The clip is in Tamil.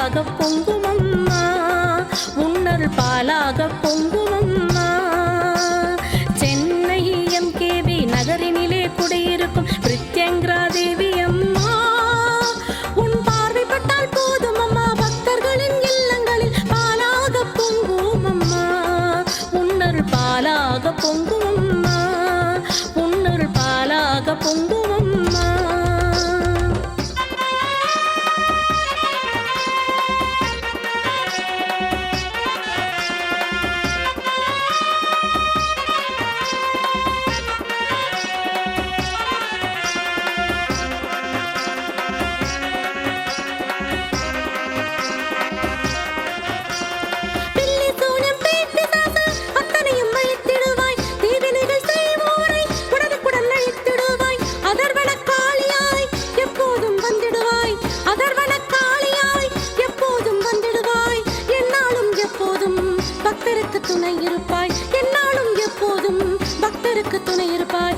பாலாக பொங்குமம்மா உன்னருள் பாலாக பொங்குமம்மா சென்னை எம்கேவி நகரினிலே குடியிருக்கும் பிரித்யங்கரா தேவி அம்மா உன் பார்வைப்பட்டால் போதும் அம்மா பக்தர்களின் இல்லங்களில் பாலாக பொங்குமம்மா உன்னருள் பாலாக பொங்குமம்மா உன்னருள் பாலாக பொங்குமம்மா பக்தருக்கு துணை இருப்பாய் என்னாலும் எப்போதும் பக்தருக்கு துணை இருப்பாய்